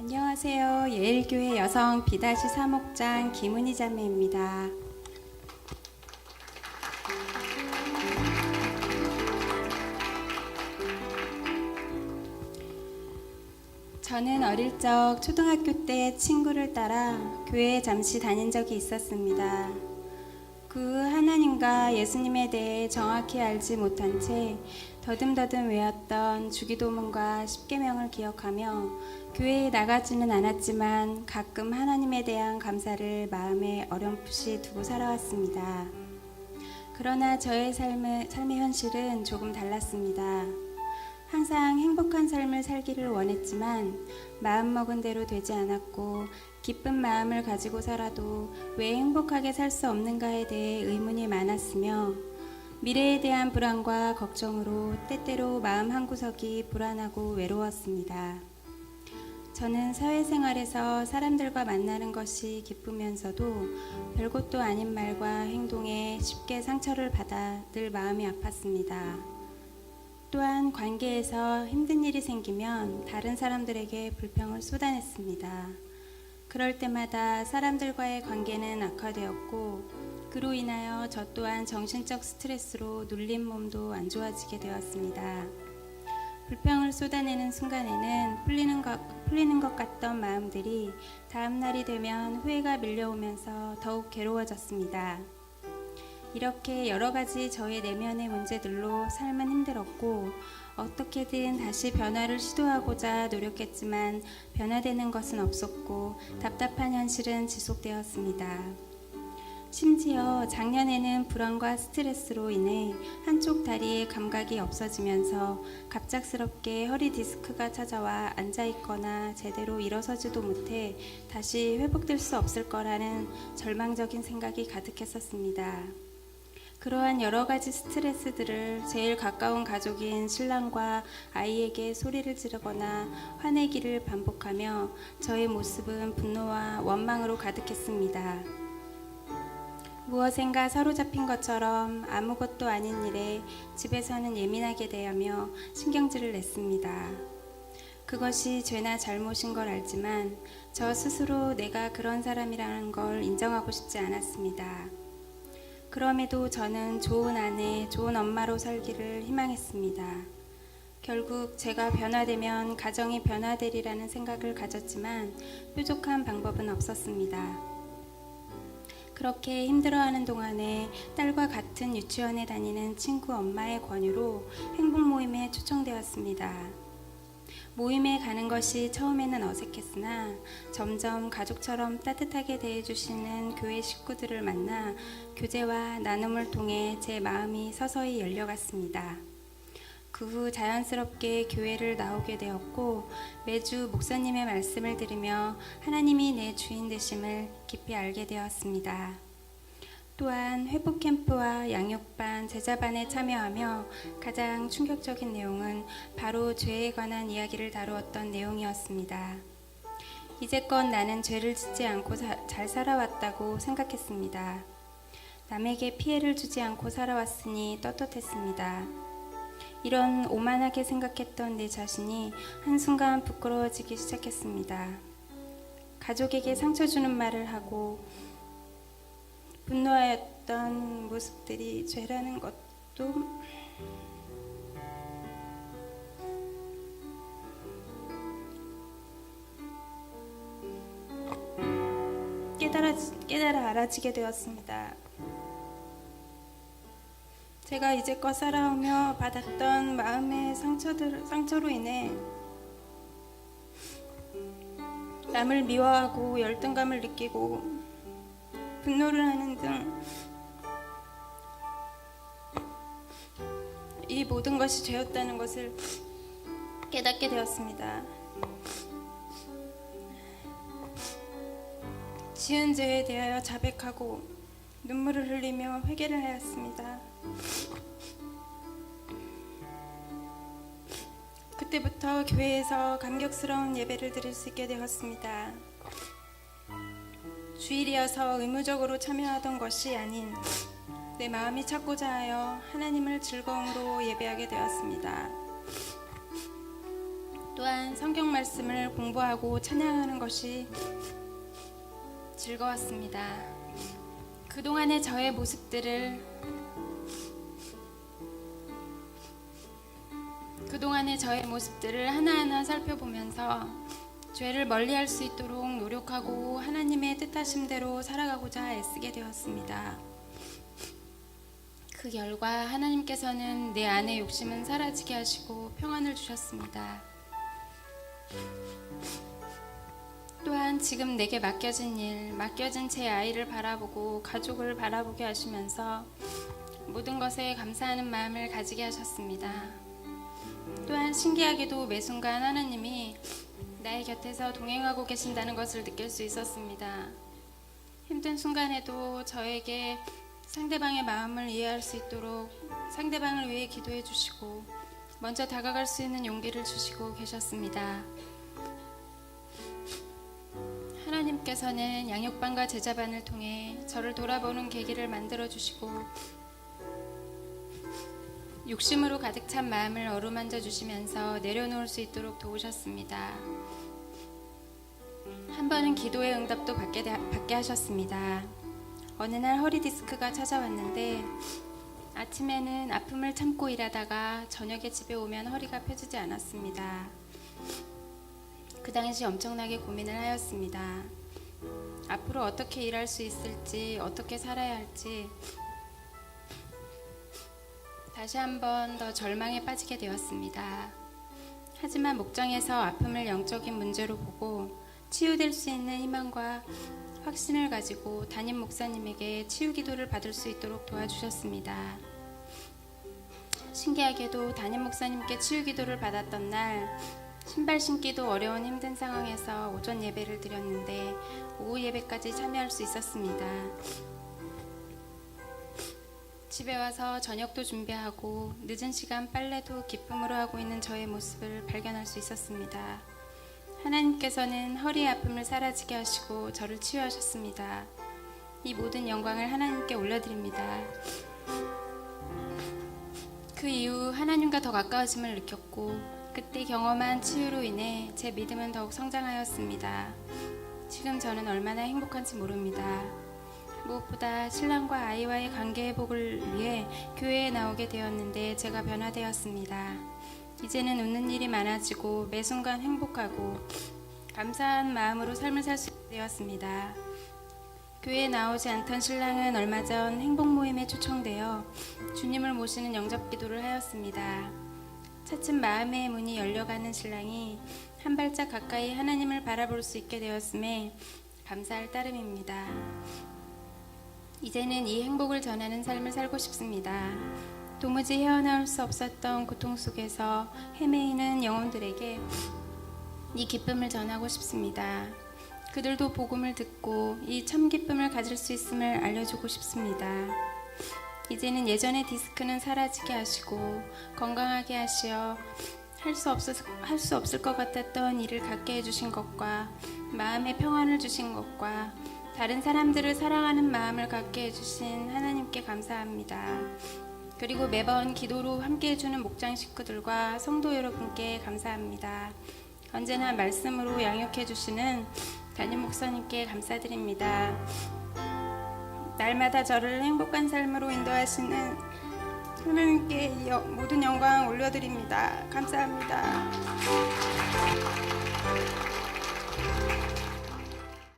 안녕하세요. 예일교회 여성 B-사목장 김은희 자매입니다. 저는 어릴 적 초등학교 때 친구를 따라 교회에 잠시 다닌 적이 있었습니다. 그 하나님과 예수님에 대해 정확히 알지 못한 채 더듬더듬 외웠던 주기도문과 십계명을 기억하며 교회에 나가지는 않았지만 가끔 하나님에 대한 감사를 마음에 어렴풋이 두고 살아왔습니다. 그러나 저의 삶의 현실은 조금 달랐습니다. 항상 행복한 삶을 살기를 원했지만 마음먹은 대로 되지 않았고 기쁜 마음을 가지고 살아도 왜 행복하게 살 수 없는가에 대해 의문이 많았으며 미래에 대한 불안과 걱정으로 때때로 마음 한구석이 불안하고 외로웠습니다. 저는 사회생활에서 사람들과 만나는 것이 기쁘면서도 별것도 아닌 말과 행동에 쉽게 상처를 받아 늘 마음이 아팠습니다. 또한 관계에서 힘든 일이 생기면 다른 사람들에게 불평을 쏟아냈습니다. 그럴 때마다 사람들과의 관계는 악화되었고 그로 인하여 저 또한 정신적 스트레스로 눌린 몸도 안 좋아지게 되었습니다. 불평을 쏟아내는 순간에는 풀리는 것 같던 마음들이 다음 날이 되면 후회가 밀려오면서 더욱 괴로워졌습니다. 이렇게 여러 가지 저의 내면의 문제들로 삶은 힘들었고 어떻게든 다시 변화를 시도하고자 노력했지만 변화되는 것은 없었고 답답한 현실은 지속되었습니다. 심지어 작년에는 불안과 스트레스로 인해 한쪽 다리의 감각이 없어지면서 갑작스럽게 허리 디스크가 찾아와 앉아있거나 제대로 일어서지도 못해 다시 회복될 수 없을 거라는 절망적인 생각이 가득했었습니다. 그러한 여러 가지 스트레스들을 제일 가까운 가족인 신랑과 아이에게 소리를 지르거나 화내기를 반복하며 저의 모습은 분노와 원망으로 가득했습니다. 무엇인가 사로잡힌 것처럼 아무것도 아닌 일에 집에서는 예민하게 대하며 신경질을 냈습니다. 그것이 죄나 잘못인 걸 알지만 저 스스로 내가 그런 사람이라는 걸 인정하고 싶지 않았습니다. 그럼에도 저는 좋은 아내, 좋은 엄마로 살기를 희망했습니다. 결국 제가 변화되면 가정이 변화되리라는 생각을 가졌지만 뾰족한 방법은 없었습니다. 그렇게 힘들어하는 동안에 딸과 같은 유치원에 다니는 친구 엄마의 권유로 행복 모임에 초청되었습니다. 모임에 가는 것이 처음에는 어색했으나 점점 가족처럼 따뜻하게 대해주시는 교회 식구들을 만나 교제와 나눔을 통해 제 마음이 서서히 열려갔습니다. 그 후 자연스럽게 교회를 나오게 되었고 매주 목사님의 말씀을 들으며 하나님이 내 주인 되심을 깊이 알게 되었습니다. 또한 회복 캠프와 양육반, 제자반에 참여하며 가장 충격적인 내용은 바로 죄에 관한 이야기를 다루었던 내용이었습니다. 이제껏 나는 죄를 짓지 않고 잘 살아왔다고 생각했습니다. 남에게 피해를 주지 않고 살아왔으니 떳떳했습니다. 이런 오만하게 생각했던 내 자신이 한순간 부끄러워지기 시작했습니다. 가족에게 상처 주는 말을 하고 분노하였던 모습들이 죄라는 것도 깨달아 알아지게 되었습니다. 제가 이제껏 살아오며 받았던 마음의 상처로 인해 남을 미워하고 열등감을 느끼고 분노를 하는 등 이 모든 것이 죄였다는 것을 깨닫게 되었습니다. 지은 죄에 대하여 자백하고 눈물을 흘리며 회개를 하였습니다. 그때부터 교회에서 감격스러운 예배를 드릴 수 있게 되었습니다. 주일이어서 의무적으로 참여하던 것이 아닌 내 마음이 찾고자 하여 하나님을 즐거움으로 예배하게 되었습니다. 또한 성경 말씀을 공부하고 찬양하는 것이 즐거웠습니다. 그동안의 저의 모습들을 하나하나 살펴보면서 죄를 멀리할 수 있도록 노력하고 하나님의 뜻하심대로 살아가고자 애쓰게 되었습니다. 그 결과 하나님께서는 내 안의 욕심은 사라지게 하시고 평안을 주셨습니다. 또한 지금 내게 맡겨진 제 아이를 바라보고 가족을 바라보게 하시면서 모든 것에 감사하는 마음을 가지게 하셨습니다. 또한 신기하게도 매 순간 하나님이 나의 곁에서 동행하고 계신다는 것을 느낄 수 있었습니다. 힘든 순간에도 저에게 상대방의 마음을 이해할 수 있도록 상대방을 위해 기도해 주시고 먼저 다가갈 수 있는 용기를 주시고 계셨습니다. 하나님께서는 양육반과 제자반을 통해 저를 돌아보는 계기를 만들어 주시고 욕심으로 가득 찬 마음을 어루만져 주시면서 내려놓을 수 있도록 도우셨습니다. 한 번은 기도의 응답도 받게 하셨습니다. 어느 날 허리 디스크가 찾아왔는데 아침에는 아픔을 참고 일하다가 저녁에 집에 오면 허리가 펴지지 않았습니다. 그 당시 엄청나게 고민을 하였습니다. 앞으로 어떻게 일할 수 있을지, 어떻게 살아야 할지 다시 한번 더 절망에 빠지게 되었습니다. 하지만 목장에서 아픔을 영적인 문제로 보고 치유될 수 있는 희망과 확신을 가지고 담임 목사님에게 치유 기도를 받을 수 있도록 도와주셨습니다. 신기하게도 담임 목사님께 치유 기도를 받았던 날 신발 신기도 어려운 힘든 상황에서 오전 예배를 드렸는데 오후 예배까지 참여할 수 있었습니다. 집에 와서 저녁도 준비하고 늦은 시간 빨래도 기쁨으로 하고 있는 저의 모습을 발견할 수 있었습니다. 하나님께서는 허리의 아픔을 사라지게 하시고 저를 치유하셨습니다. 이 모든 영광을 하나님께 올려드립니다. 그 이후 하나님과 더 가까워짐을 느꼈고 그때 경험한 치유로 인해 제 믿음은 더욱 성장하였습니다. 지금 저는 얼마나 행복한지 모릅니다. 무엇보다 신랑과 아이와의 관계 회복을 위해 교회에 나오게 되었는데 제가 변화되었습니다. 이제는 웃는 일이 많아지고 매 순간 행복하고 감사한 마음으로 삶을 살 수 되었습니다. 교회에 나오지 않던 신랑은 얼마 전 행복 모임에 초청되어 주님을 모시는 영접 기도를 하였습니다. 차츰 마음의 문이 열려가는 신랑이 한 발짝 가까이 하나님을 바라볼 수 있게 되었음에 감사할 따름입니다. 이제는 이 행복을 전하는 삶을 살고 싶습니다. 도무지 헤어나올 수 없었던 고통 속에서 헤매이는 영혼들에게 이 기쁨을 전하고 싶습니다. 그들도 복음을 듣고 이 참 기쁨을 가질 수 있음을 알려주고 싶습니다. 이제는 예전의 디스크는 사라지게 하시고 건강하게 하시어 할 수 없을 것 같았던 일을 갖게 해주신 것과 마음의 평안을 주신 것과 다른 사람들을 사랑하는 마음을 갖게 해주신 하나님께 감사합니다. 그리고 매번 기도로 함께 해주는 목장 식구들과 성도 여러분께 감사합니다. 언제나 말씀으로 양육해 주시는 담임 목사님께 감사드립니다. 날마다 저를 행복한 삶으로 인도하시는 하나님께 모든 영광 올려드립니다. 감사합니다.